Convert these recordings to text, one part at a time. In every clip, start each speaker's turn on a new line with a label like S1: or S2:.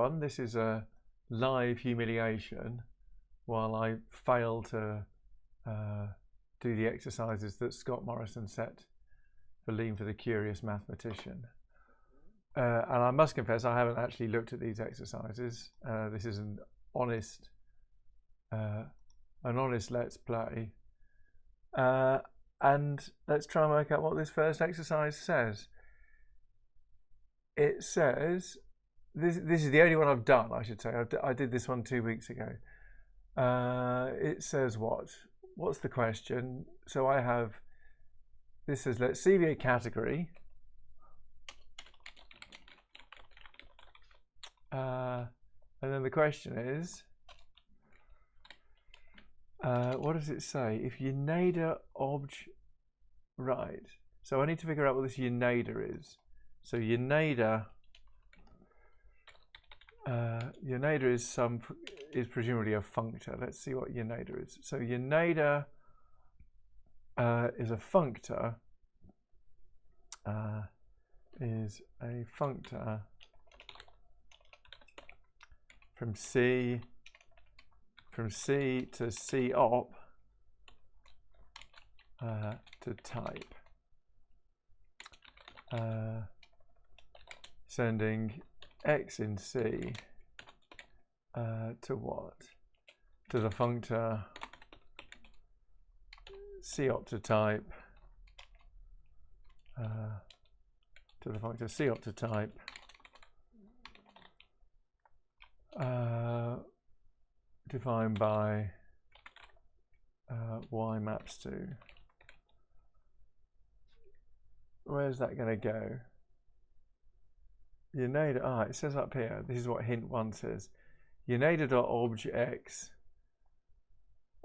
S1: everyone. This is a live humiliation while I fail to do the exercises that Scott Morrison set for Lean for the Curious Mathematician. And I must confess, I haven't actually looked at these exercises. This is an honest let's play. And let's try and work out what this first exercise says. It says, this is the only one I've done, I should say. I did this one 2 weeks ago. It says what? What's the question? So I have, this says, let's see a category. And then the question is, what does it say? If Unada obj, right. So I need to figure out what this Unada is. So Unada is presumably a functor. Let's see what Unada is. So Unada is a functor. Is a functor from C to C op to type, sending x in C to what? To the functor C op to type, to the functor C op to type, defined by y maps to. Where's that going to go? Unada, it says up here, this is what hint 1 says. Unada.obj x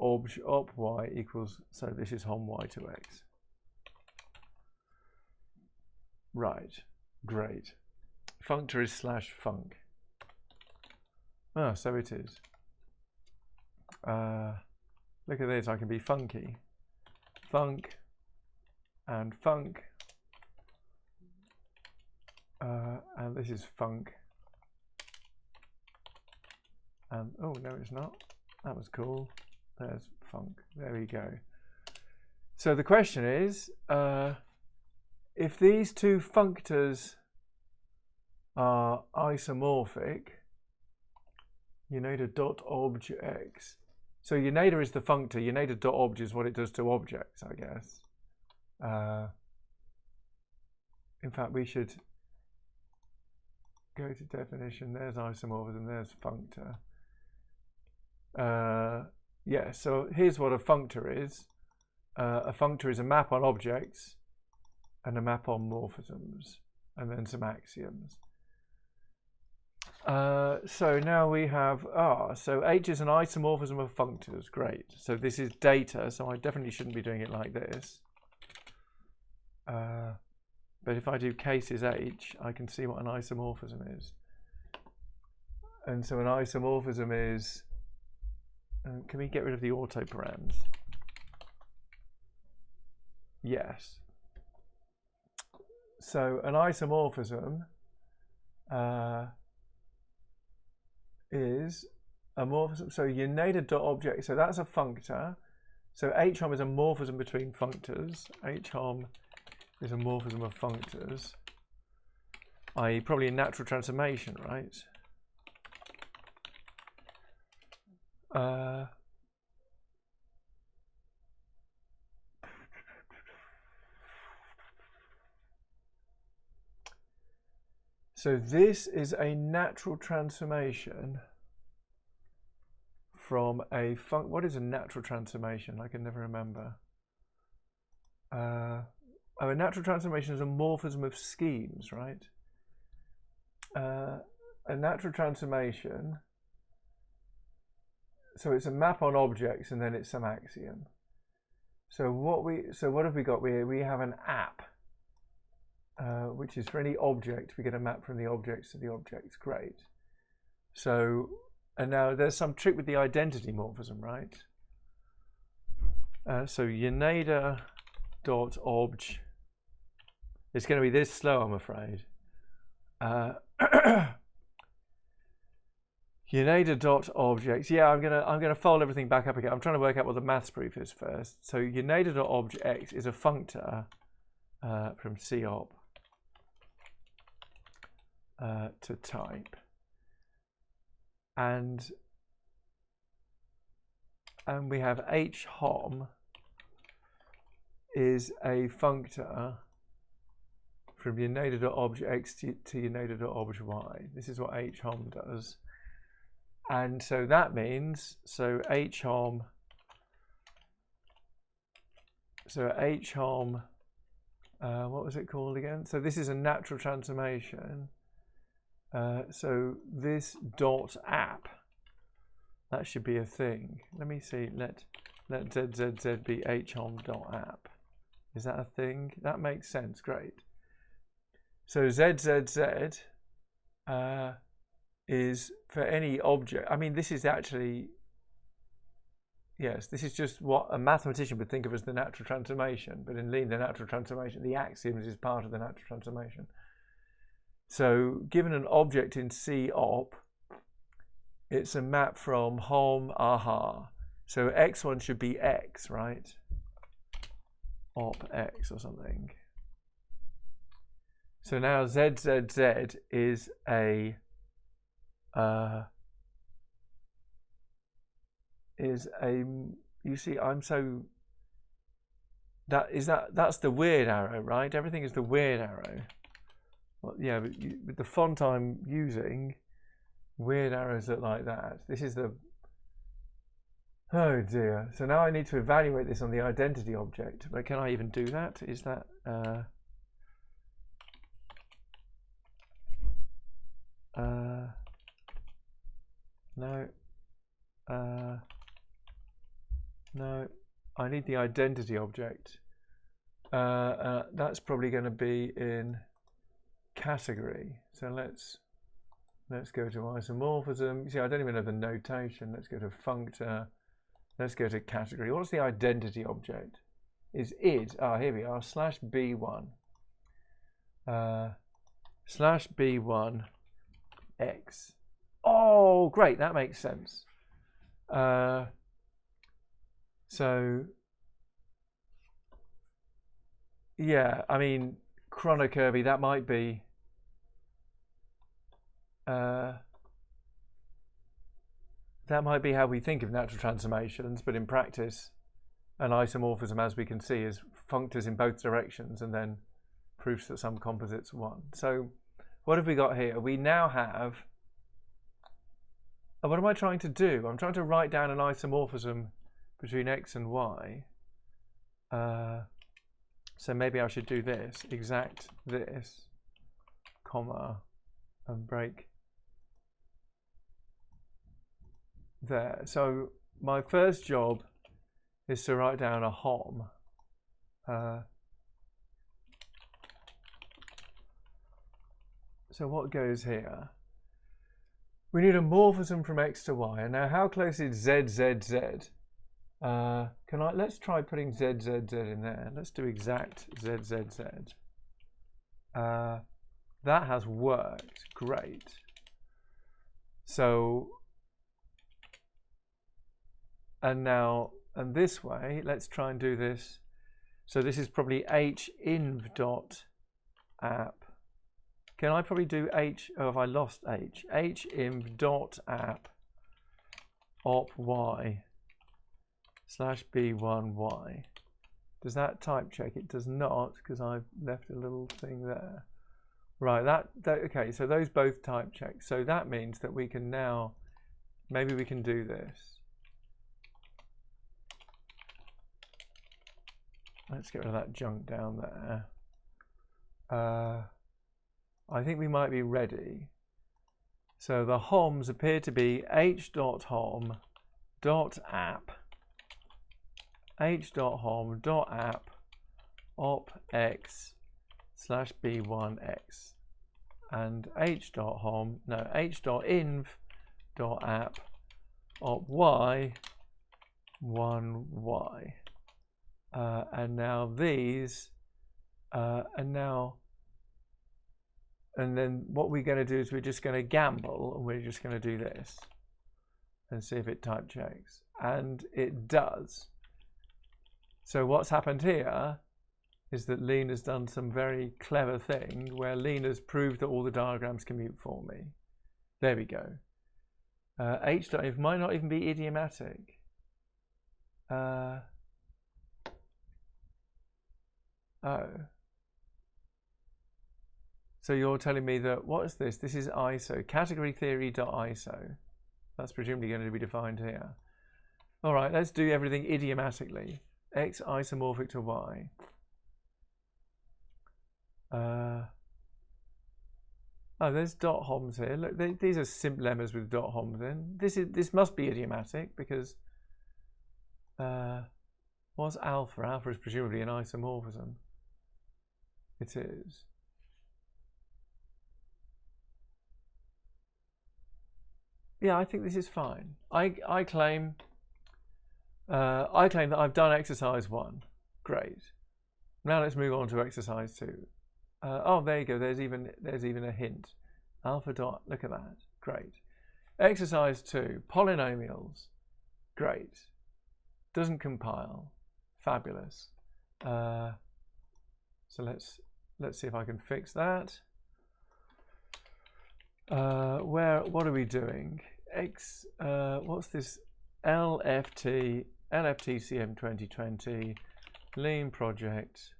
S1: obj op y equals, so this is hom y to x. Right, great. Functor is /func. Oh, so it is. Look at this, I can be funky. Func and func. And this is func. And oh no, it's not. That was cool. There's func. There we go. So the question is, if these two functors are isomorphic, Unada.obj x. So Unada is the functor. Unada.obj is what it does to objects, I guess. In fact, we should go to definition. There's isomorphism. There's functor. Yeah, so here's what a functor is. A functor is a map on objects and a map on morphisms, and then some axioms. So now we have, so H is an isomorphism of functors. Great. So this is data, so I definitely shouldn't be doing it like this. But if I do cases H, I can see what an isomorphism is. And so an isomorphism is, can we get rid of the autoparams? Yes. So an isomorphism is a morphism. So Unada.object, so that's a functor. So HOM is a morphism between functors. HOM is a morphism of functors, i.e. probably a natural transformation, right? So this is a natural transformation from a what is a natural transformation? I can never remember. A natural transformation is a morphism of schemes, right? A natural transformation, so it's a map on objects and then it's some axiom. So what have we got? We have an app. Which is for any object, we get a map from the objects to the objects. Great. So, and now there's some trick with the identity morphism, right? So Unada.obj, it's going to be this slow, I'm afraid. Unada.objects. Yeah, I'm gonna fold everything back up again. I'm trying to work out what the maths proof is first. So Unada.objects is a functor from COP to type, and we have hom is a functor from Unada.objects to Unada.obj. This is what hom does. And so that means, hom, what was it called again? So this is a natural transformation. So this dot app, that should be a thing. Let me see, let zzz be hom dot app. Is that a thing? That makes sense, great. So zzz is for any object. I mean, this is actually, yes, this is just what a mathematician would think of as the natural transformation, but in Lean, the natural transformation, the axioms is part of the natural transformation. So given an object in COP, it's a map from hom, aha. So x1 should be x, right? Op x or something. So now zzz is a you see, that's the weird arrow, right? Everything is the weird arrow. Well, yeah, but with the font I'm using, weird arrows look like that. This is the, oh dear. So now I need to evaluate this on the identity object. But can I even do that? Is that no. No, I need the identity object. That's probably going to be in category. So let's go to isomorphism. See, I don't even know the notation. Let's go to functor. Let's go to category. What's the identity object? Is id? Ah, here we are. /b1. /b1 x. Oh, great. That makes sense. So, yeah, I mean, chronokirby, that might be, how we think of natural transformations, but in practice, an isomorphism, as we can see, is functors in both directions and then proofs that some composite's one. So, what have we got here? We now have, what am I trying to do? I'm trying to write down an isomorphism between x and y. So maybe I should do this, exact this, comma, and break there. So my first job is to write down a hom. So what goes here? We need a morphism from x to y. And now how close is zzz? Let's try putting zzz in there. Let's do exact zzz. That has worked, great. So, and this way, let's try and do this. So this is probably hinv.app. Can I probably do have I lost h? hinv.app op y /b1y. Does that type check? It does not, because I've left a little thing there. Right, okay, so those both type check. So that means that we can now, maybe we can do this. Let's get rid of that junk down there. I think we might be ready. So the homs appear to be h.hom.app h.hom.app op x /b1x and h.inv.app op y 1y. And now these, and then what we're going to do is we're just going to gamble, and we're just going to do this. and see if it type checks. And it does. So what's happened here is that Lean has done some very clever thing where Lean has proved that all the diagrams commute for me. There we go. H.if might not even be idiomatic. Oh. So you're telling me that, what is this? This is ISO, category theory.iso. That's presumably going to be defined here. All right, let's do everything idiomatically. X isomorphic to Y. Oh, there's dot homs here. Look, these are simple lemmas with dot homs in. This must be idiomatic because what's alpha? Alpha is presumably an isomorphism. It is. Yeah, I think this is fine. I claim that I've done exercise 1. Great. Now let's move on to exercise 2. Oh, there you go. There's even a hint. Alpha dot. Look at that. Great. Exercise 2. Polynomials. Great. Doesn't compile. Fabulous. So let's see if I can fix that. What are we doing? What's this? LFTCM 2020 Lean project.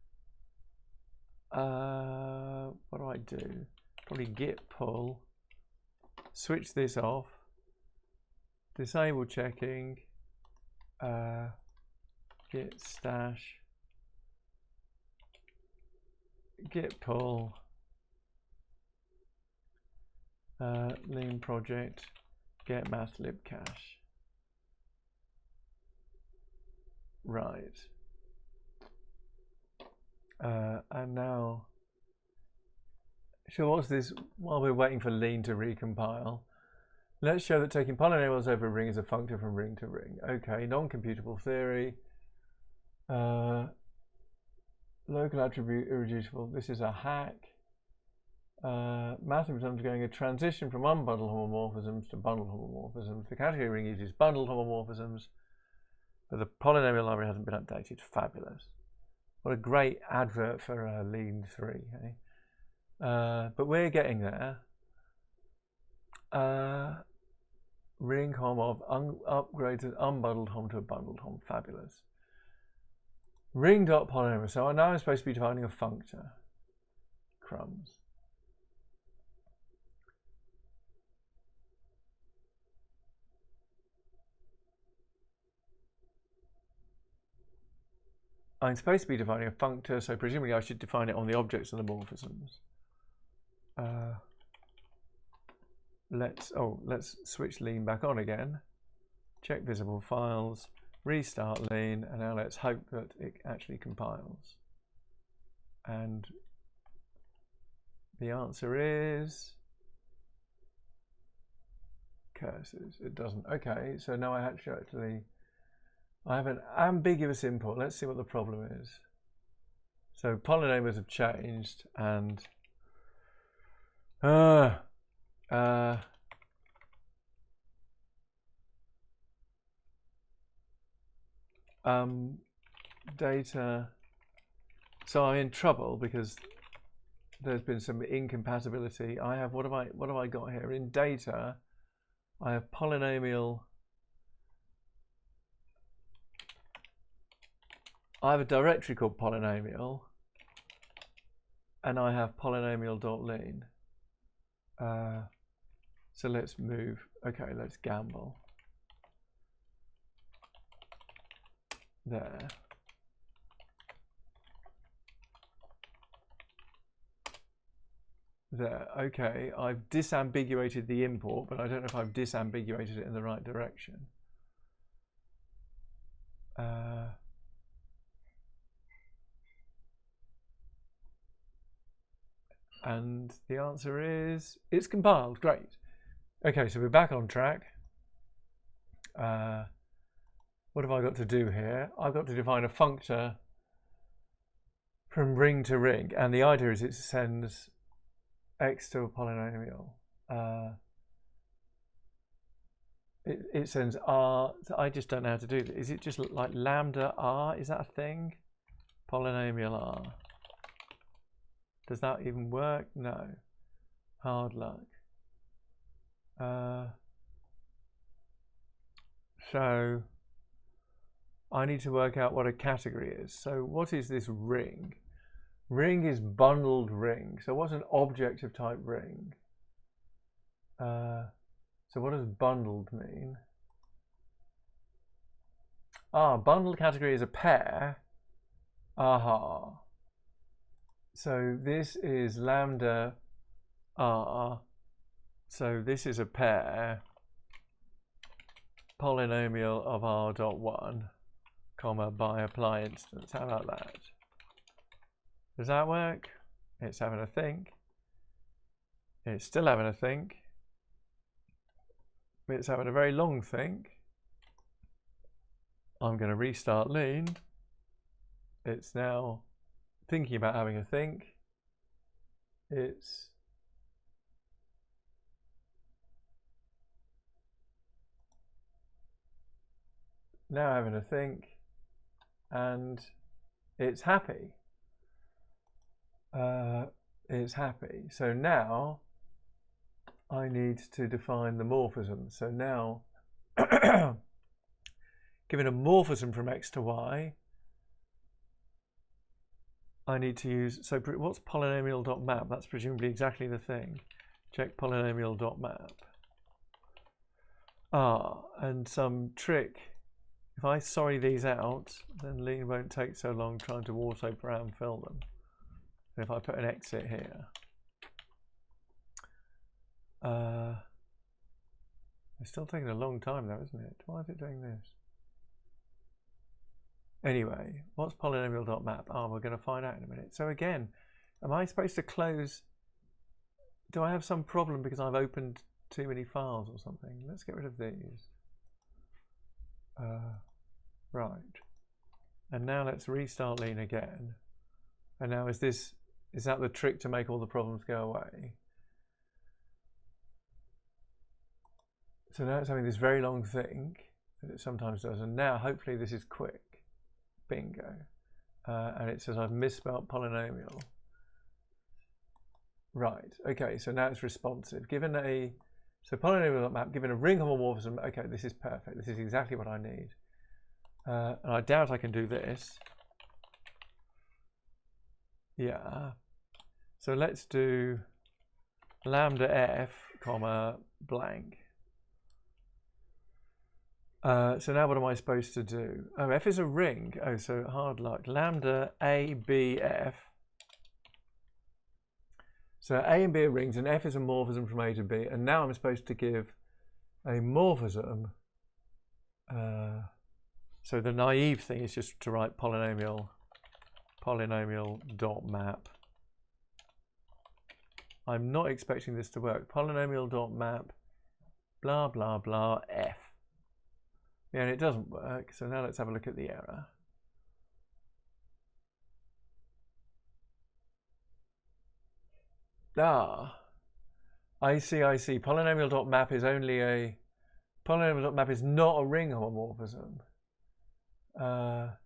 S1: What do I do? Probably git pull. Switch this off. Disable checking. Git stash. Git pull. Lean project. Get mathlib cache. Right. And now, so what's this? While we're waiting for Lean to recompile, let's show that taking polynomials over a ring is a functor from ring to ring. Okay, non-computable theory. Local attribute irreducible. This is a hack. Mathism is going a transition from unbundled homomorphisms to bundled homomorphisms. The category ring uses bundled homomorphisms, but the polynomial library hasn't been updated. Fabulous. What a great advert for Lean 3. Eh? But we're getting there. Ring hom of upgraded unbundled hom to a bundled hom. Fabulous. Ring dot polynomial. So now I'm supposed to be defining a functor. Crumbs. I'm supposed to be defining a functor, so presumably I should define it on the objects of the morphisms. Let's switch Lean back on again. Check visible files, restart Lean, and now let's hope that it actually compiles. And the answer is curses. It doesn't. Okay, so now I have an ambiguous import. Let's see what the problem is. So polynomials have changed, and data. So I'm in trouble because there's been some incompatibility. I have what have I got here? In data, I have polynomial. I have a directory called polynomial, and I have polynomial.lean. So let's move. Okay, let's gamble. There. There. Okay, I've disambiguated the import, but I don't know if I've disambiguated it in the right direction. And the answer is it's compiled. Great. Okay, so we're back on track. What have I got to do here? I've got to define a functor from ring to ring, and the idea is it sends x to a polynomial. it sends R. So I just don't know how to do this. Is it just like lambda R? Is that a thing? Polynomial R. Does that even work? No. Hard luck. So I need to work out what a category is. So what is this ring? Ring is bundled ring. So what's an objective type ring? So what does bundled mean? Bundled category is a pair. Aha. So this is lambda R. So this is a pair. Polynomial of R dot 1, comma, by apply instance. How about that? Does that work? It's having a think. It's still having a think. It's having a very long think. I'm going to restart lean. It's now thinking about having a think. It's now having a think, and it's happy. It's happy. So now I need to define the morphism. So now, given a morphism from X to Y, I need to use, so what's polynomial.map? That's presumably exactly the thing. Check polynomial.map. And some trick. If I sorry these out, then lean won't take so long trying to auto-param fill them. And if I put an exit here, it's still taking a long time though, isn't it? Why is it doing this? Anyway, what's polynomial.map? We're going to find out in a minute. So again, am I supposed to close? Do I have some problem because I've opened too many files or something? Let's get rid of these. Right. And now let's restart lean again. And now is that the trick to make all the problems go away? So now it's having this very long think that it sometimes does. And now hopefully this is quick. Bingo. And it says I've misspelled polynomial. Right. Okay. So now it's responsive. Given a polynomial.map, given a ring homomorphism, okay, this is perfect. This is exactly what I need. And I doubt I can do this. Yeah. So let's do lambda f, comma, blank. So now what am I supposed to do? Oh, f is a ring. Oh, so hard luck. Lambda a, b, f. So A and B are rings, and F is a morphism from A to B. And now I'm supposed to give a morphism. So the naive thing is just to write polynomial.map. I'm not expecting this to work. Polynomial.map, blah, blah, blah, F. Yeah, and it doesn't work. So now let's have a look at the error. I see. Polynomial.map is only a polynomial.map is not a ring homomorphism. But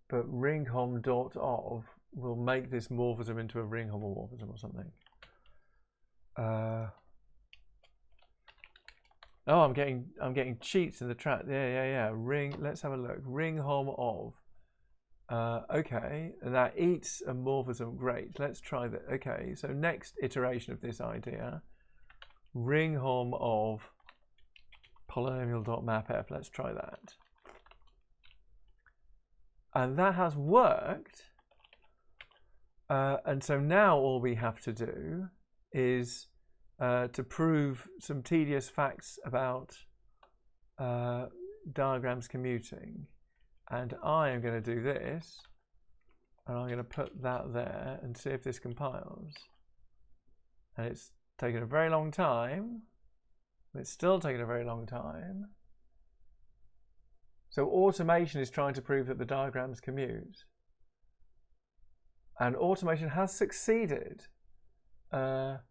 S1: ringhom.of will make this morphism into a ring homomorphism or something. I'm getting cheats in the track. Yeah. Ring. Let's have a look. Ringhom of. Okay, and that eats a morphism. Great. Let's try that. Okay, so next iteration of this idea, ringhom of polynomial.mapf. Let's try that. And that has worked. And so now all we have to do is to prove some tedious facts about diagrams commuting. And I am going to do this, and I'm going to put that there and see if this compiles. And it's taken a very long time. It's still taking a very long time. So automation is trying to prove that the diagrams commute. And automation has succeeded. So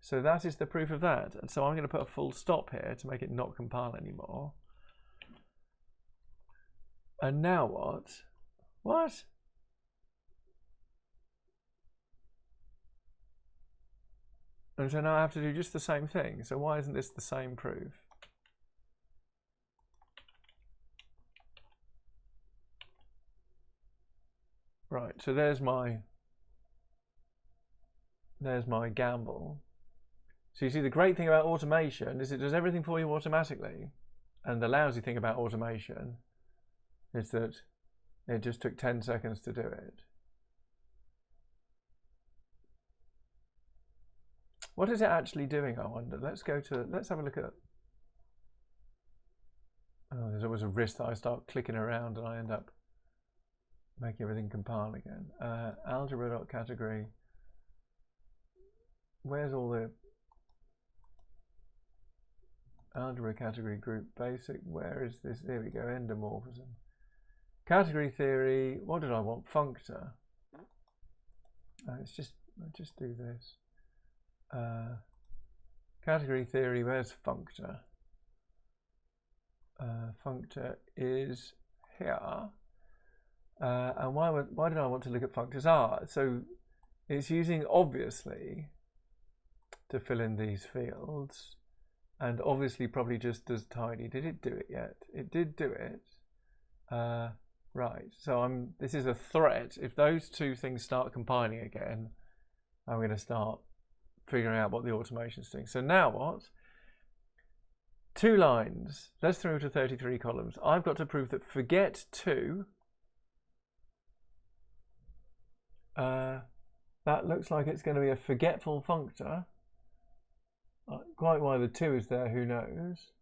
S1: So that is the proof of that. And so I'm going to put a full stop here to make it not compile anymore. And now what? What? And so now I have to do just the same thing. So why isn't this the same proof? Right, so there's my gamble. So you see, the great thing about automation is it does everything for you automatically. And the lousy thing about automation is that it just took 10 seconds to do it. What is it actually doing, I wonder? Let's have a look at, oh, there's always a risk that I start clicking around and I end up making everything compile again. Algebra.category. Where's all the algebra category group basic? Where is this? There we go, endomorphism. Category theory, what did I want? Functor. Let's just do this. Category theory, where's functor? Functor is here. And why did I want to look at functors? So it's using obviously to fill in these fields, and obviously probably just does tidy. Did it do it yet? It did do it. Right, so this is a threat. If those two things start compiling again, I'm going to start figuring out what the automation's doing. So now what? 2 lines. Let's throw to 33 columns. I've got to prove that forget 2. That looks like it's going to be a forgetful functor. Quite why the 2 is there, who knows?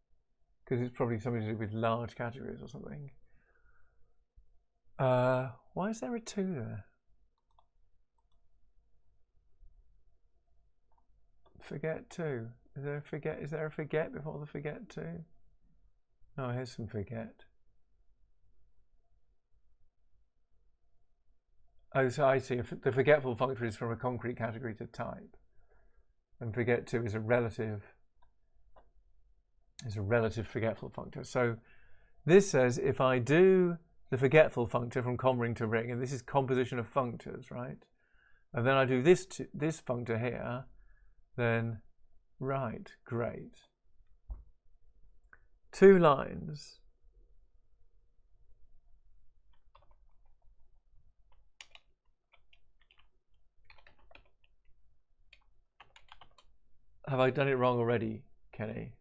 S1: Because it's probably something to do with large categories or something. Why is there a 2 there? Forget 2. Is there a forget before the forget 2? Oh, here's some forget. Oh, so I see. The forgetful functor is from a concrete category to type, and forget 2 is a relative forgetful functor. So this says if I do the forgetful functor from com ring to ring, and this is composition of functors, right? And then I do this functor here, then right, great. 2 lines. Have I done it wrong already, Kenny?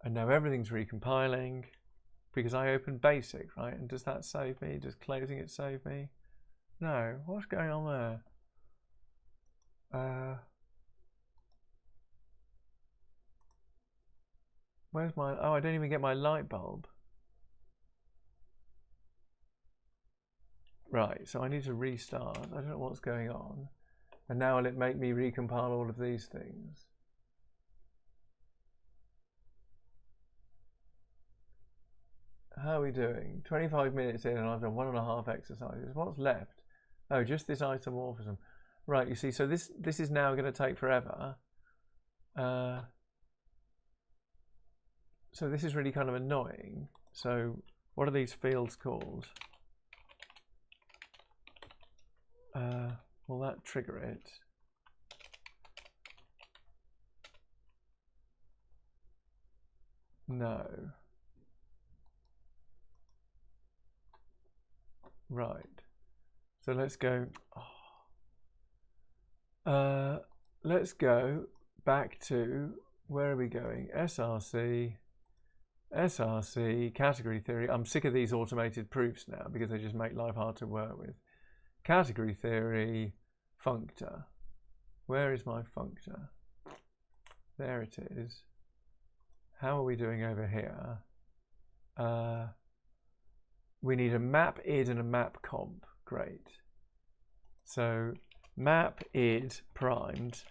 S1: And now everything's recompiling because I opened basic, right? And does that save me? Does closing it save me? No. What's going on there? Where's my... Oh, I don't even get my light bulb. Right, so I need to restart. I don't know what's going on. And now will it make me recompile all of these things? How are we doing? 25 minutes in and I've done 1.5 exercises. What's left? Oh, just this isomorphism. Right, you see, so this is now going to take forever. So this is really kind of annoying. So what are these fields called? Will that trigger it? No. Right. So let's go. Let's go back to, where are we going? SRC, category theory. I'm sick of these automated proofs now because they just make life hard to work with. Category theory, functor. Where is my functor? There it is. How are we doing over here? We need a map id and a map comp. Great. So map id primed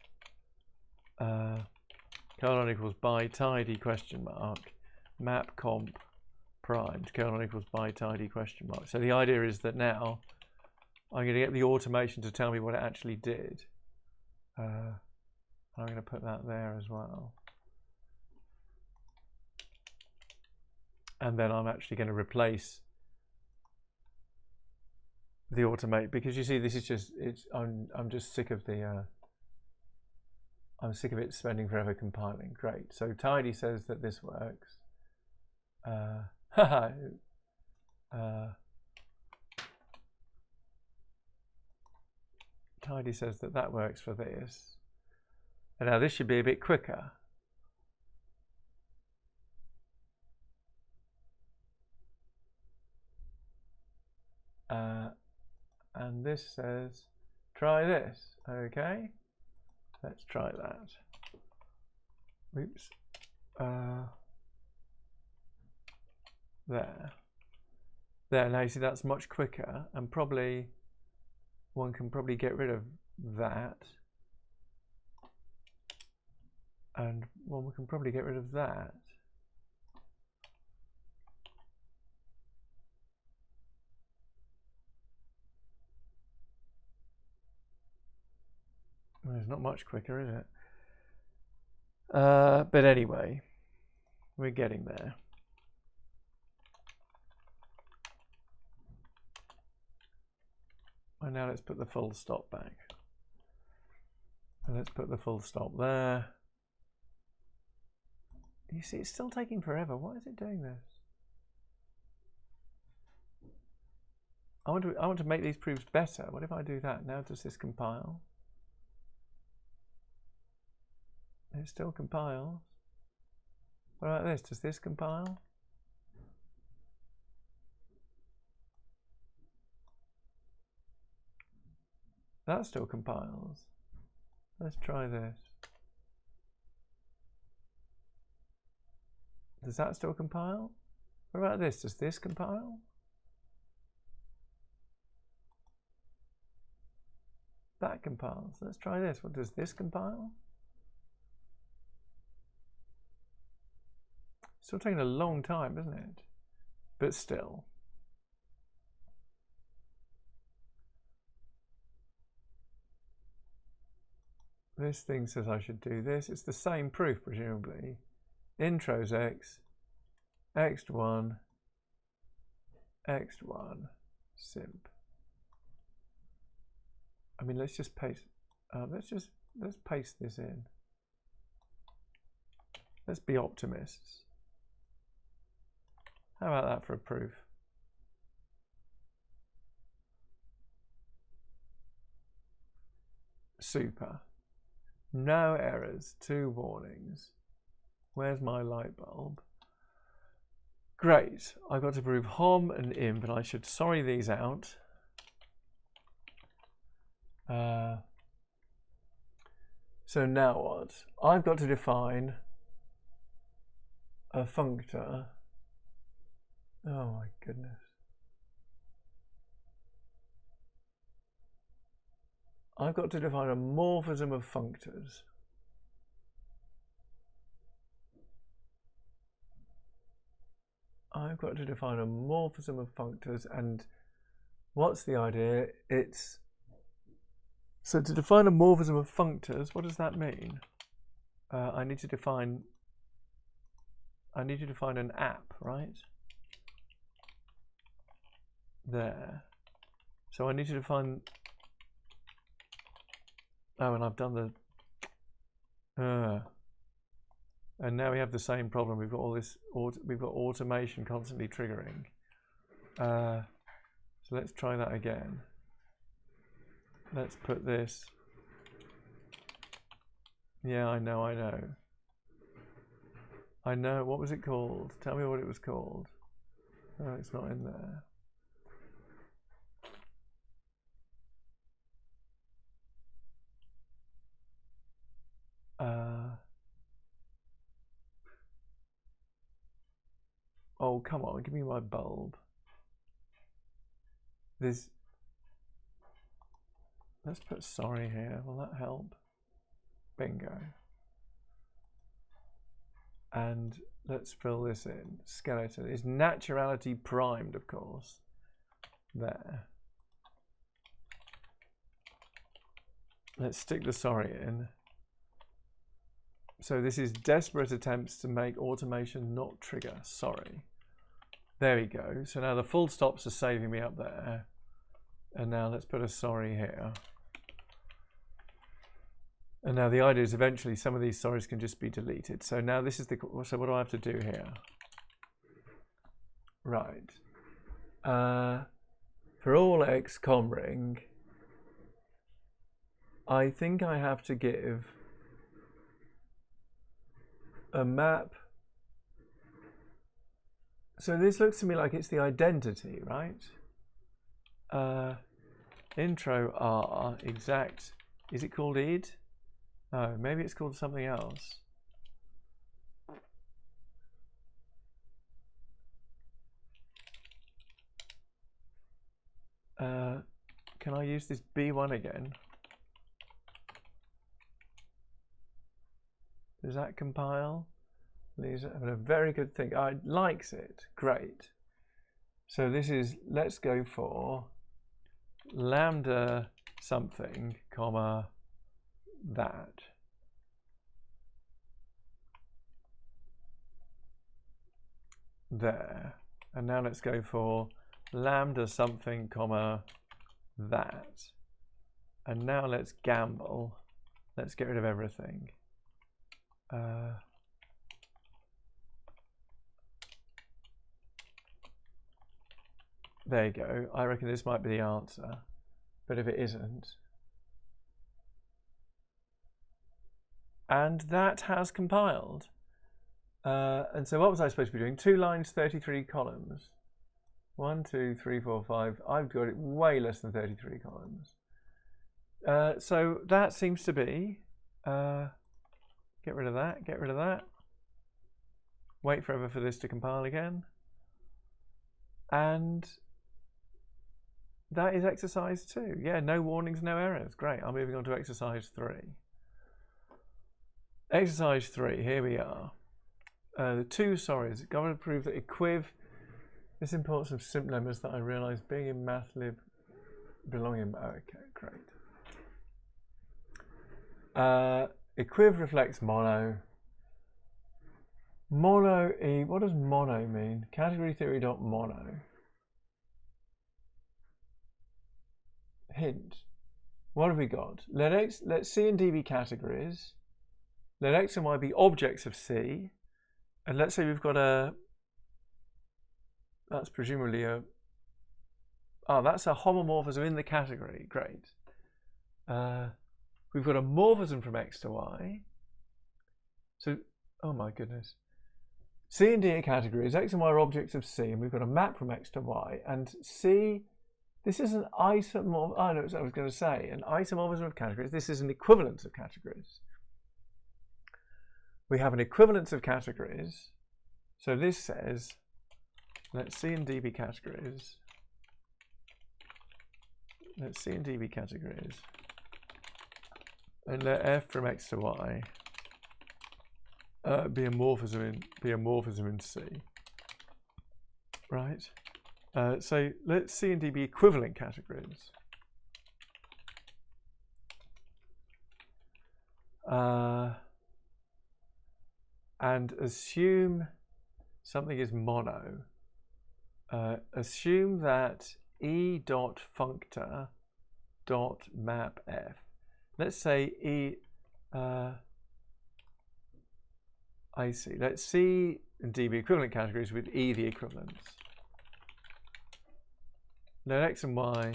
S1: colon equals by tidy question mark, map comp primed colon equals by tidy question mark. So the idea is that now I'm going to get the automation to tell me what it actually did. I'm going to put that there as well. And then I'm actually going to replace the automate, because you see this is just, I'm just sick of the I'm sick of it spending forever compiling. Great. So tidy says that this works. Tidy says that that works for this. And now this should be a bit quicker. And this says, try this. Okay, let's try that. Oops. There. Now you see that's much quicker, and probably one can probably get rid of that. And one can probably get rid of that. Well, it's not much quicker, is it? But anyway, we're getting there. And now let's put the full stop back. And let's put the full stop there. You see, it's still taking forever. Why is it doing this? I want to make these proofs better. What if I do that? Now does this compile? It still compiles. What about this? Does this compile? That still compiles. Let's try this. Does that still compile? What about this? Does this compile? That compiles. Let's try this. What does this compile? Still taking a long time, isn't it? But still. This thing says I should do this. It's the same proof, presumably. Intros x, x1, x1, simp. I mean, let's just paste. Let's paste this in. Let's be optimists. How about that for a proof? Super. No errors, 2 warnings. Where's my light bulb? Great. I've got to prove hom and imp, and I should sorry these out. So now what? I've got to define a functor. Oh my goodness. I've got to define a morphism of functors. I've got to define a morphism of functors, and what's the idea? It's so to define a morphism of functors, what does that mean? I need to define an app, right? There. So I need to define. Oh, and I've done the. And now we have the same problem. We've got all this. We've got automation constantly triggering. So let's try that again. Let's put this. Yeah, I know. I know. What was it called? Tell me what it was called. Oh, it's not in there. Oh, come on, give me my bulb. Let's put sorry here. Will that help? Bingo. And let's fill this in. Skeleton is naturality primed, of course. There. Let's stick the sorry in. So this is desperate attempts to make automation not trigger sorry. There we go. So now the full stops are saving me up there. And now let's put a sorry here. And now the idea is eventually some of these sorries can just be deleted. So now this is the, so what do I have to do here? Right. For all x comring, I think I have to give a map. So this looks to me like it's the identity, right? Intro R exact. Is it called id? No, maybe it's called something else. Can I use this B1 again? Does that compile? These are a very good thing. I likes it. Great. So this is, let's go for lambda something, comma, that. There. And now let's go for lambda something, comma, that. And now let's gamble. Let's get rid of everything. There you go. I reckon this might be the answer. But if it isn't. And that has compiled. And so what was I supposed to be doing? 2 lines, 33 columns. 1, 2, 3, 4, 5. I've got it way less than 33 columns. So that seems to be, get rid of that, get rid of that. Wait forever for this to compile again. And that is exercise 2. Yeah, no warnings, no errors. Great. I'm moving on to exercise 3. Exercise 3, here we are. The 2 sorries. Got to prove that equiv. This imports some simple lemmas that I realised being in mathlib belonging in. Oh, okay, great. Equiv reflects mono. Mono e. What does mono mean? Category theory dot mono. Hint. What have we got? Let C and D be categories. Let X and Y be objects of C. And let's say we've got a. That's presumably a. Oh, that's a homomorphism in the category. Great. We've got a morphism from X to Y. So, oh my goodness. C and D are categories. X and Y are objects of C, and we've got a map from X to Y. And C, this is an isomorphism. Oh, no, I was going to say an isomorphism of categories. This is an equivalence of categories. We have an equivalence of categories. So this says, let C and D be categories. Let C and D be categories. And let F from X to Y be a morphism in C. Right? So let C and D be equivalent categories. And assume something is mono. Assume that E dot functor dot map F. Let's say E. I see. Let C and D be equivalent categories with E the equivalence. Let X and Y.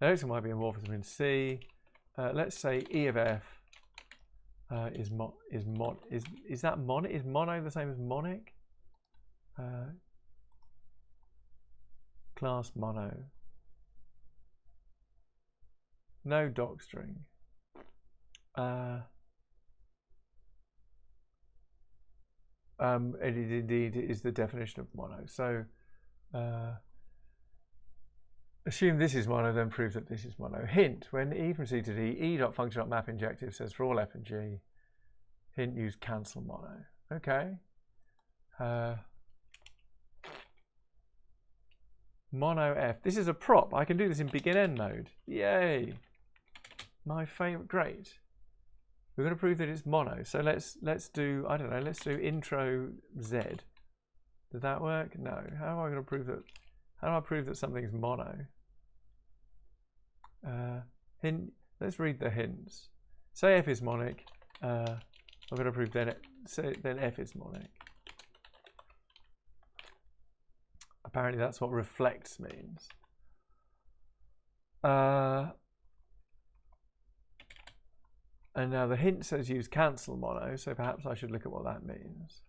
S1: Let X and Y be a morphism in C. Let's say E of F. Is mono the same as monic? Class mono. No docstring. It indeed is the definition of mono. So assume this is mono, then prove that this is mono. Hint, when E from C to D, E dot function dot map injective says for all F and G, hint use cancel mono. Okay. Mono F. This is a prop. I can do this in begin end mode. Yay. my favorite. Great. We're going to prove that it's mono. So let's do, I don't know, let's do intro Z. Did that work? No. How am I going to prove that? How do I prove that something's mono? Let's read the hints. Say F is monic. I'm going to prove then F is monic. Apparently that's what reflects means. And now the hint says use cancel mono, so perhaps I should look at what that means.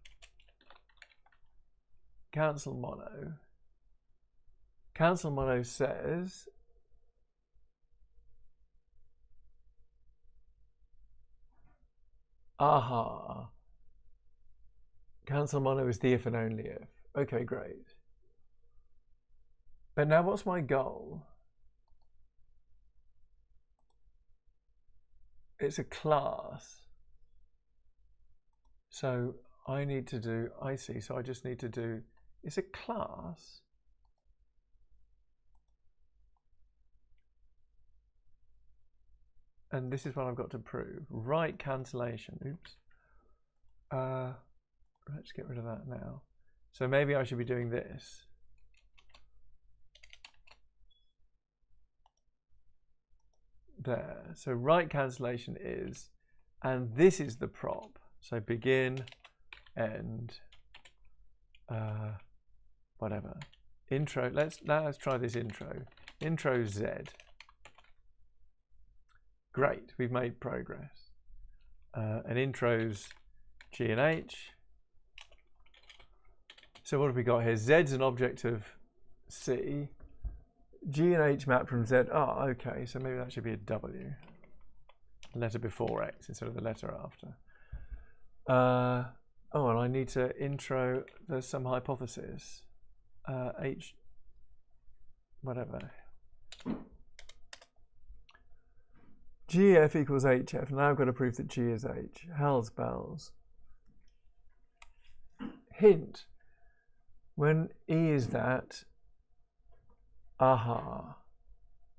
S1: Cancel mono. Cancel mono says aha. Cancel mono is the if and only if. Okay, great. But now what's my goal? It's a class. So I need to do, I see, so I just need to do, it's a class. And this is what I've got to prove. Right cancellation, oops. Let's get rid of that now. So maybe I should be doing this. There. So right cancellation is, and this is the prop. So begin, end, whatever. Intro. Let's try this intro. Intro Z. Great. We've made progress. And intros G and H. So what have we got here? Z's an object of C. G and H map from Z. Oh, okay. So maybe that should be a W. Letter before X instead of the letter after. Oh, and I need to intro. There's some hypothesis. H. Whatever. GF equals HF. Now I've got to prove that G is H. Hell's bells. Hint. When E is that. Aha.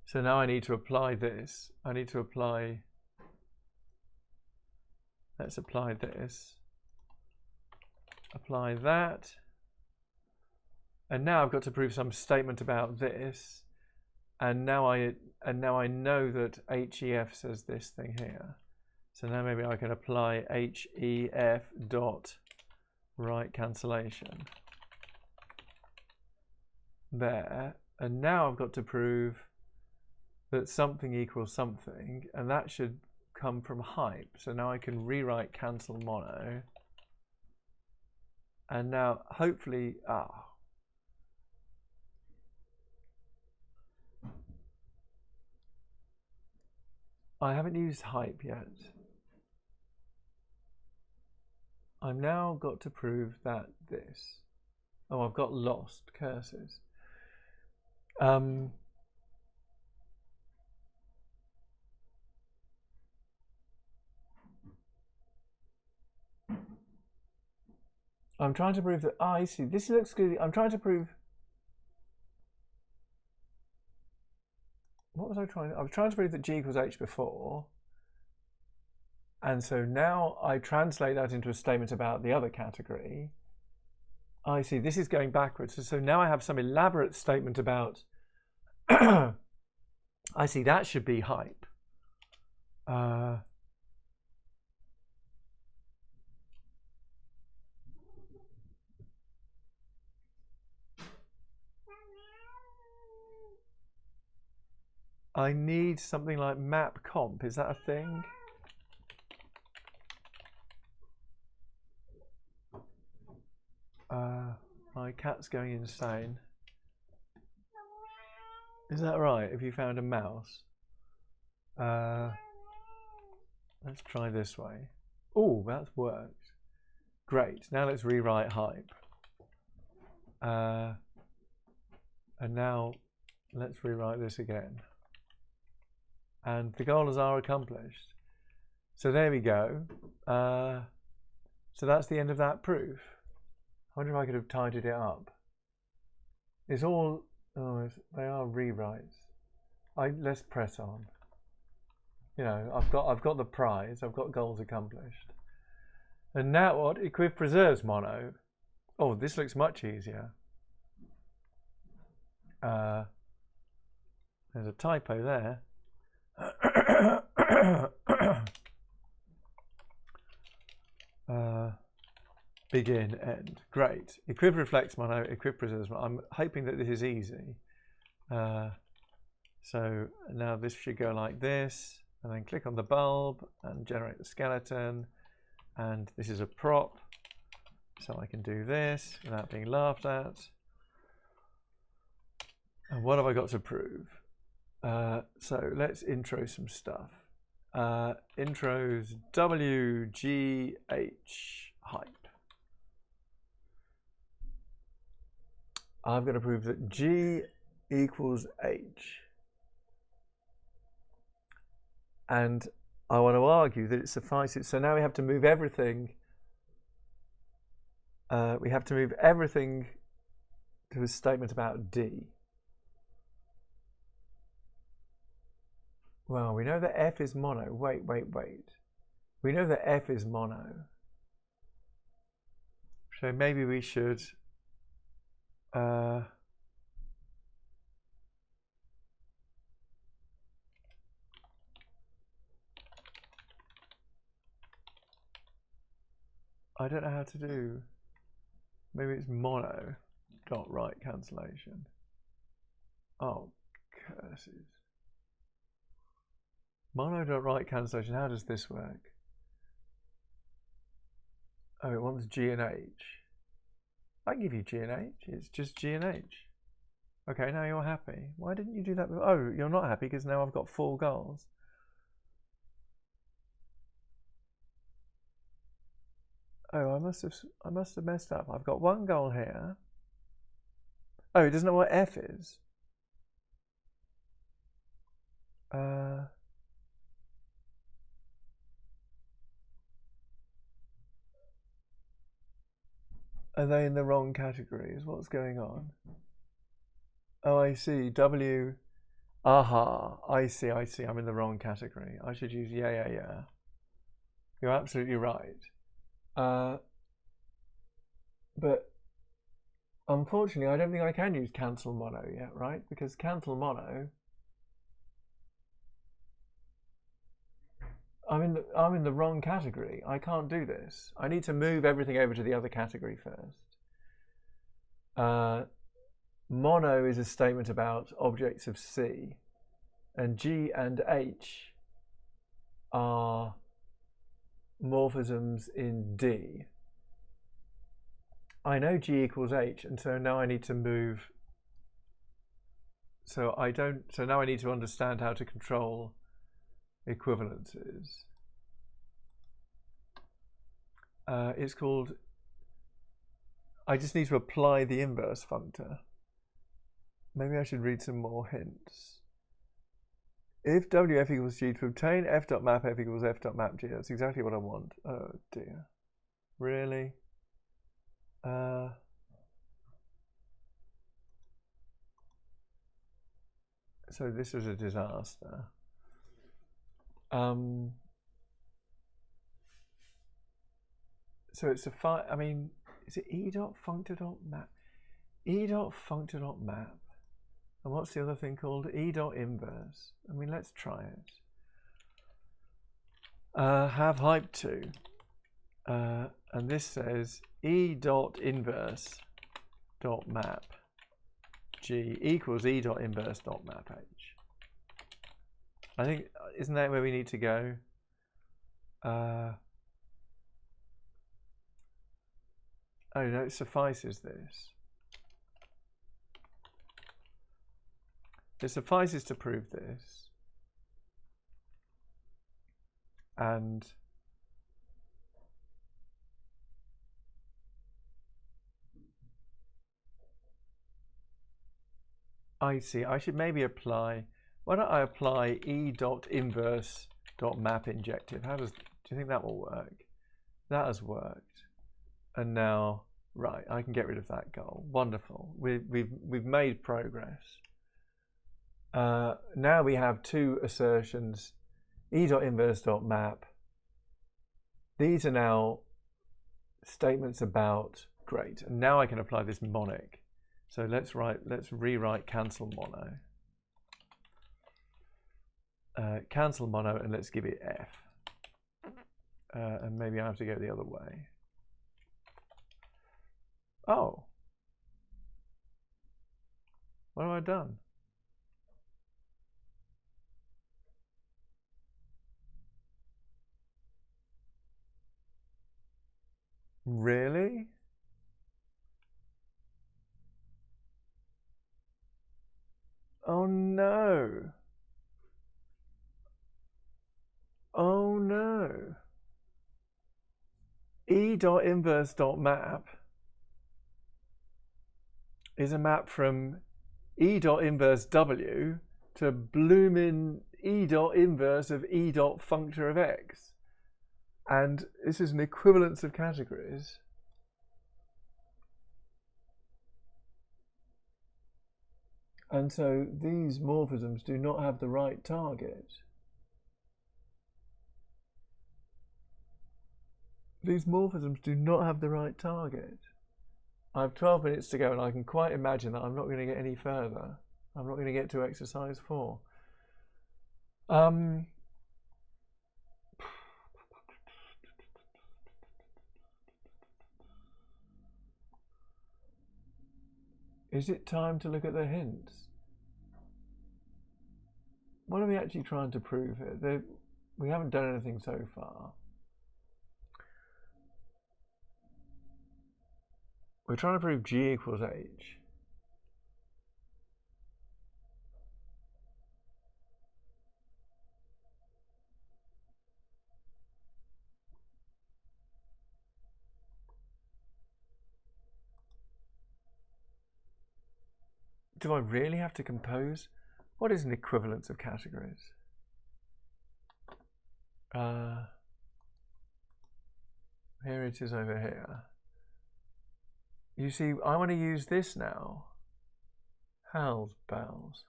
S1: So now I need to apply this. I need to apply. Let's apply this. Apply that. And now I've got to prove some statement about this. And now I know that HEF says this thing here. So now maybe I can apply HEF dot right cancellation. There. And now I've got to prove that something equals something, and that should come from hype. So now I can rewrite cancel mono. And now hopefully, I haven't used hype yet. I've now got to prove that this. Oh, I've got lost curses. I'm trying to prove that, I see, this looks good. I'm trying to prove, what was I trying to, I was trying to prove that G equals H before. And so now I translate that into a statement about the other category. I see, this is going backwards. So now I have some elaborate statement about, I see, that should be hype. I need something like map comp. Is that a thing? My cat's going insane. Is that right? Have you found a mouse? Let's try this way. Oh, that's worked. Great. Now let's rewrite hype. And now let's rewrite this again. And the goals are accomplished. So there we go. So that's the end of that proof. I wonder if I could have tidied it up. It's all, oh, they are rewrites. Let's press on. You know, I've got the prize. I've got goals accomplished. And now what? Equiv preserves mono. Oh, this looks much easier. There's a typo there. Begin, end. Great. Equiv reflects mono, equiv preserves mono. I'm hoping that this is easy. So now this should go like this, and then click on the bulb and generate the skeleton. And this is a prop, so I can do this without being laughed at. And what have I got to prove? So let's intro some stuff. Intros WGH hype. I've got to prove that G equals H. And I want to argue that it suffices. So now we have to move everything. We have to move everything to a statement about D. Well, we know that F is mono. Wait. We know that F is mono. So maybe we should I don't know how to do. Maybe it's mono dot right cancellation. Oh, curses. Mono dot right cancellation. How does this work? Oh, it wants G and H. I can give you G and H. It's just G and H. Okay, now you're happy. Why didn't you do that? Oh, you're not happy because now I've got 4 goals. Oh, I must have messed up. I've got 1 goal here. Oh, it doesn't know what F is. Are they in the wrong categories? What's going on? Oh, I see. W. Aha. I see. I'm in the wrong category. I should use yeah. You're absolutely right. But unfortunately, I don't think I can use cancel mono yet, right? Because cancel mono, I'm in the wrong category. I can't do this. I need to move everything over to the other category first. Mono is a statement about objects of C, and G and H are morphisms in D. I know G equals H, and so now I need to move. So now I need to understand how to control equivalences. It's called. I just need to apply the inverse functor. Maybe I should read some more hints. If WF equals G, to obtain f.map f equals f.map G. That's exactly what I want. Oh dear. Really? So this was a disaster. So it's a I mean, is it e.functor.map? e.functor.map. And what's the other thing called? e.inverse. I mean, let's try it. Have hype 2. And this says e.inverse.map G equals e.inverse.map H. I think, isn't that where we need to go? Oh no, it suffices this. It suffices to prove this. And I see. I should maybe apply. Why don't I apply e.inverse.map injective? Do you think that will work? That has worked. And now, right, I can get rid of that goal. Wonderful. We've made progress. Now we have 2 assertions. e.inverse.map. These are now statements about, great, and now I can apply this monic. So let's rewrite cancel mono. Cancel mono, and let's give it F. And maybe I have to go the other way. Oh. What have I done? Really? Oh no. Oh no. E.inverse.map is a map from E.inverse W to bloomin' E.inverse of E.functor of X. And this is an equivalence of categories. And so these morphisms do not have the right target. These morphisms do not have the right target. I have 12 minutes to go, and I can quite imagine that I'm not going to get any further. I'm not going to get to exercise 4. Is it time to look at the hints? What are we actually trying to prove here? We haven't done anything so far. We're trying to prove G equals H. Do I really have to compose? What is an equivalence of categories? Here it is over here. You see, I want to use this now. Hell's bells.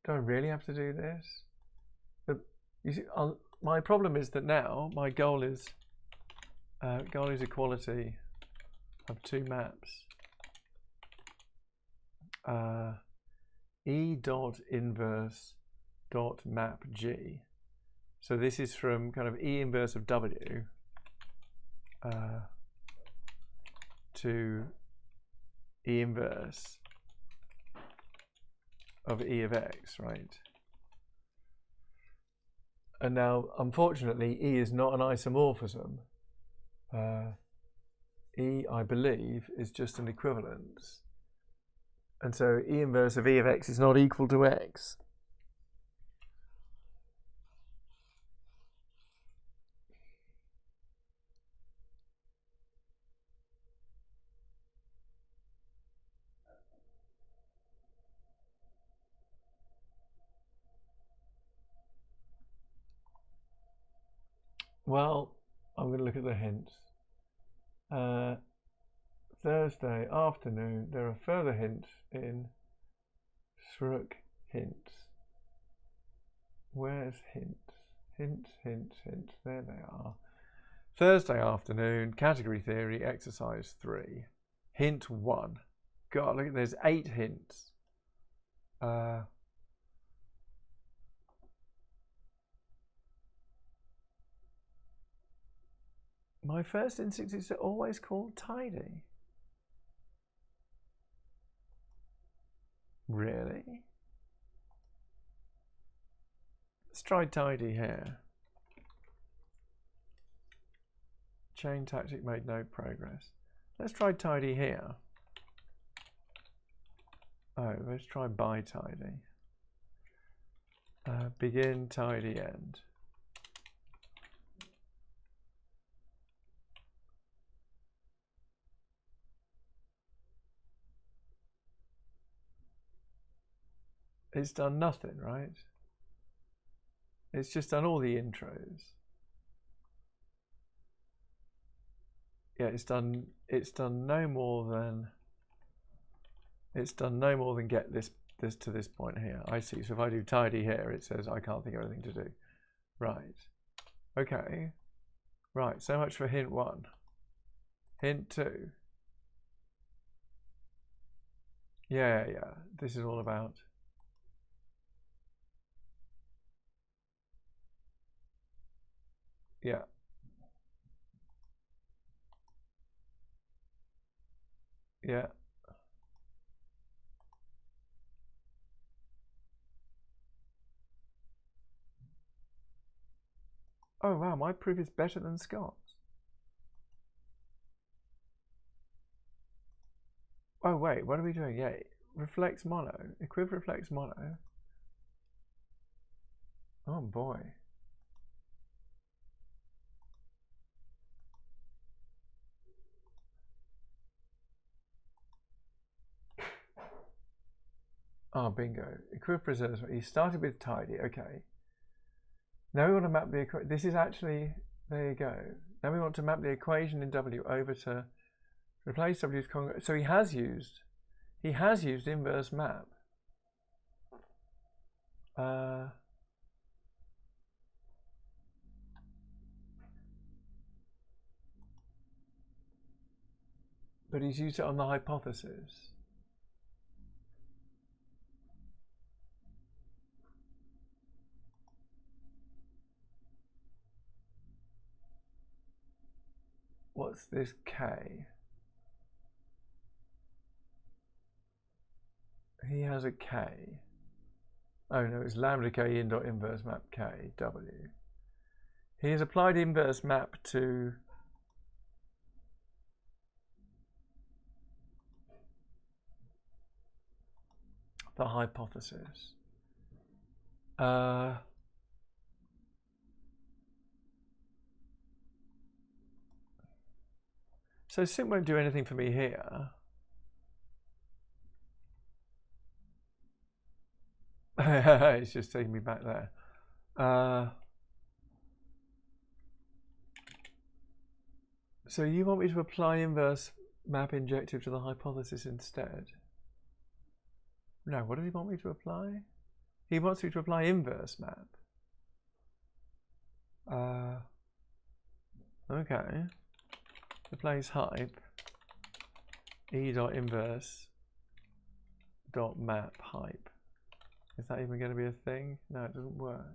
S1: Do I really have to do this? You see, my problem is that now my goal is equality of two maps. E.inverse.map G. So this is from kind of E inverse of W to E inverse of E of X, right? And now, unfortunately, E is not an isomorphism. E, I believe, is just an equivalence. And so E inverse of E of X is not equal to X. Well, I'm going to look at the hints. Thursday afternoon, there are further hints in Shruk hints. Where's hints? Hints, hints, hints. There they are. Thursday afternoon, category theory, exercise 3. Hint 1. God, look, there's 8 hints. My first instinct is to always call tidy. Really? Let's try tidy here. Chain tactic made no progress. Let's try tidy here. Oh, let's try by tidy. Begin tidy end. It's done nothing, right? It's just done all the intros. Yeah, it's done no more than get this this to this point here. I see. So if I do tidy here, it says I can't think of anything to do. Right. Okay. Right. So much for hint 1. Hint 2. Yeah. This is all about. Yeah. Yeah. Oh wow, my proof is better than Scott's. Oh wait, what are we doing? Yeah, reflects mono. Equiv reflects mono. Oh boy. Oh, bingo. Equiv preserves. He started with tidy. Okay. Now we want to map the equation. This is actually, there you go. Now we want to map the equation in W over to replace W's congruent. So he has used inverse map. But he's used it on the hypothesis. What's this K? He has a K. Oh no, it's lambda K in dot inverse map K W. He has applied inverse map to the hypothesis. So sim won't do anything for me here. It's just taking me back there. So you want me to apply inverse map injective to the hypothesis instead? No, what does he want me to apply? He wants me to apply inverse map. Okay. Replace hype e dot inverse dot map hype. Is that even going to be a thing? No, it doesn't work.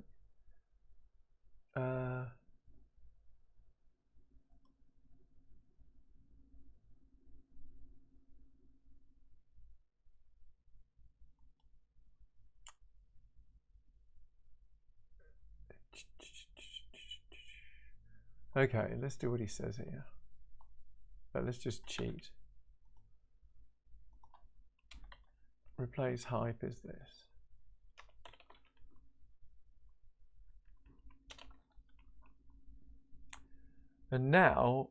S1: Okay, let's do what he says here. But let's just cheat. Replace hype is this. And now,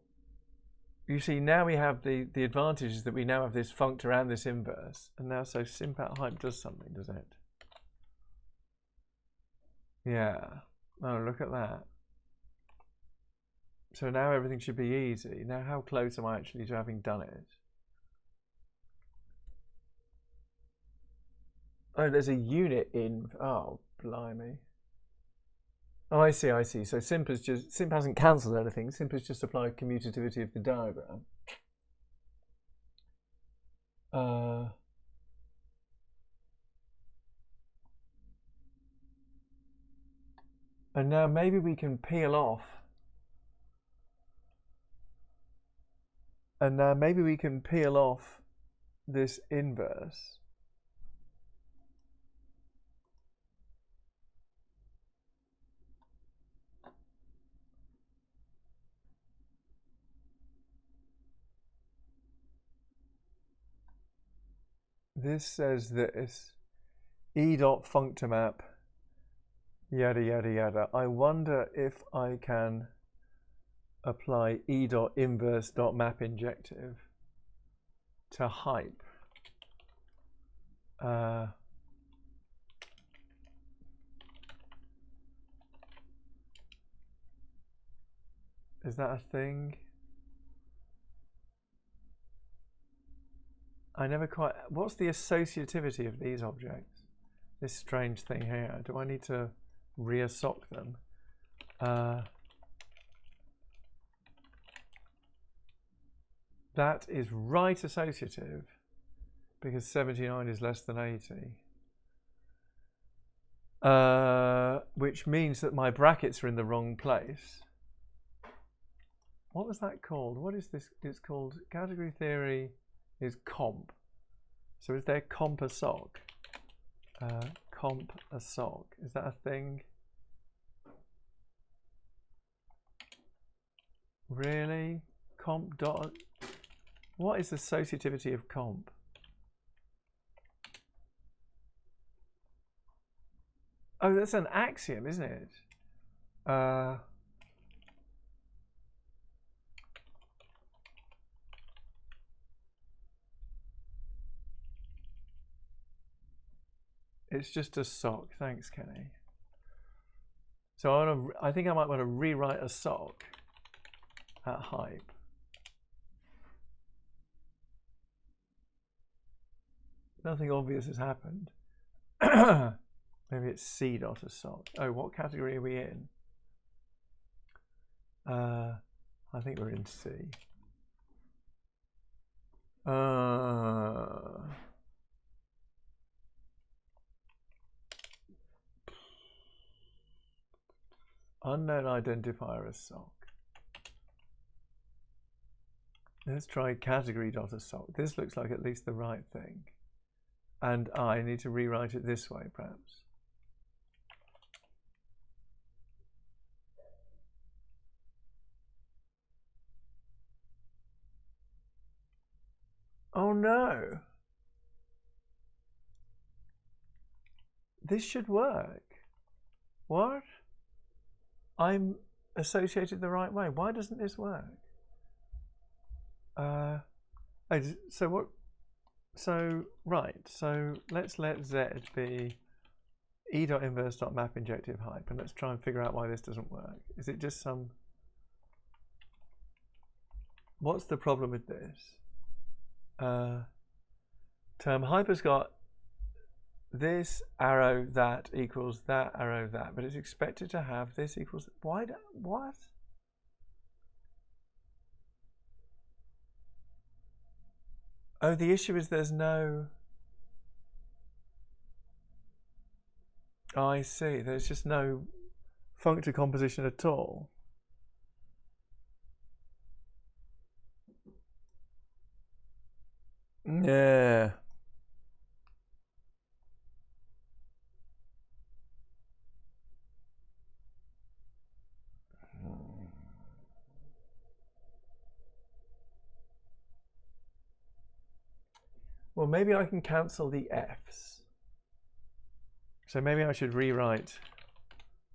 S1: you see, now we have the advantage is that we now have this funct around this inverse. And now, so simpat hype does something, does it? Yeah. Oh, look at that. So now everything should be easy. Now, how close am I actually to having done it? Oh, there's a unit in. Oh, blimey. Oh, I see, I see. So simp hasn't cancelled anything. Simp has just applied commutativity of the diagram. And now maybe we can peel off. And now maybe we can peel off this inverse. This says this, e dot functomap, yada yada yada. I wonder if I can apply e dot inverse dot map injective to hype. Is that a thing? I never quite. What's the associativity of these objects? This strange thing here. Do I need to reassoc them? That is right associative because 79 is less than 80. Which means that my brackets are in the wrong place. What was that called? What is this? It's called category theory is comp. So is there comp assoc? Comp assoc. Is that a thing? Really? Comp dot. What is the associativity of comp? Oh, that's an axiom, isn't it? It's just a sock. Thanks, Kenny. So I think I might want to rewrite a sock at hype. Nothing obvious has happened. Maybe it's C dot assoc. Oh, what category are we in? I think we're in C. Unknown identifier assoc. Let's try category dot assoc. This looks like at least the right thing. And I need to rewrite it this way, perhaps. Oh no. This should work. What? I'm associated the right way. Why doesn't this work? So what? So right. So let's let Z be E dot inverse dot map injective hype, and let's try and figure out why this doesn't work. Is it just some? What's the problem with this? Term hype has got this arrow that equals that arrow that, but it's expected to have this equals what? Oh, the issue is there's no. Oh, I see. There's just no functor composition at all. Yeah. Well, maybe I can cancel the F's. So maybe I should rewrite.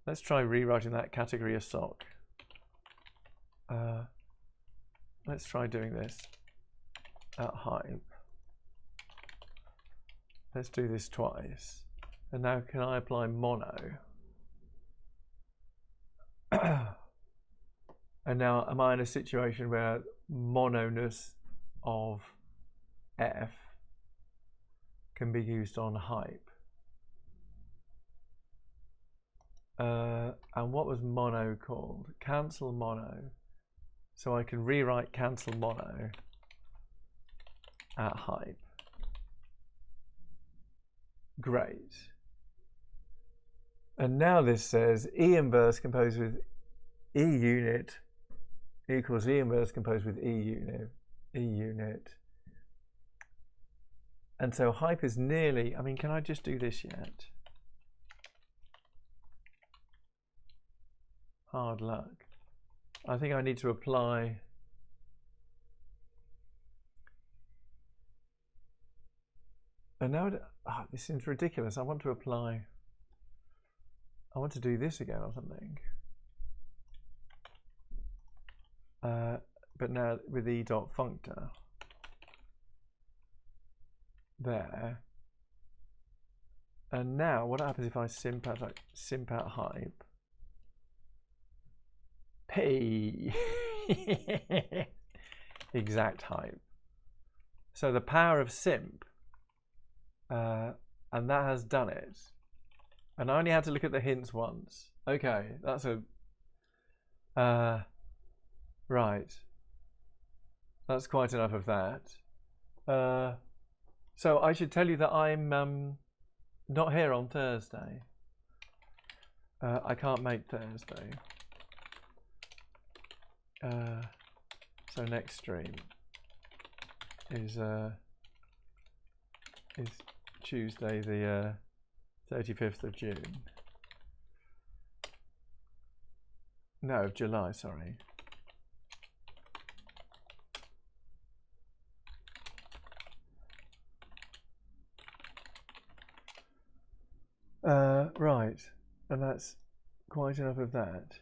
S1: Let's try rewriting that category assoc. Let's try doing this at hype. Let's do this twice. And now can I apply mono? And now am I in a situation where mononess of F can be used on hype? And what was mono called? Cancel mono. So I can rewrite cancel mono at hype. Great. And now this says E inverse composed with E unit equals E inverse composed with E unit. And so hype is nearly, I mean, can I just do this yet? Hard luck. I think I need to apply. And now, this seems ridiculous. I want to apply. I want to do this again or something. But now with E dot functor. There. And now what happens if I simp at hype? P. Exact hype. So the power of simp, and that has done it. And I only had to look at the hints once. Okay, that's a right. That's quite enough of that. So I should tell you that I'm not here on Thursday. I can't make Thursday. So next stream is Tuesday the 35th of June. No, of July, sorry. Right, and that's quite enough of that.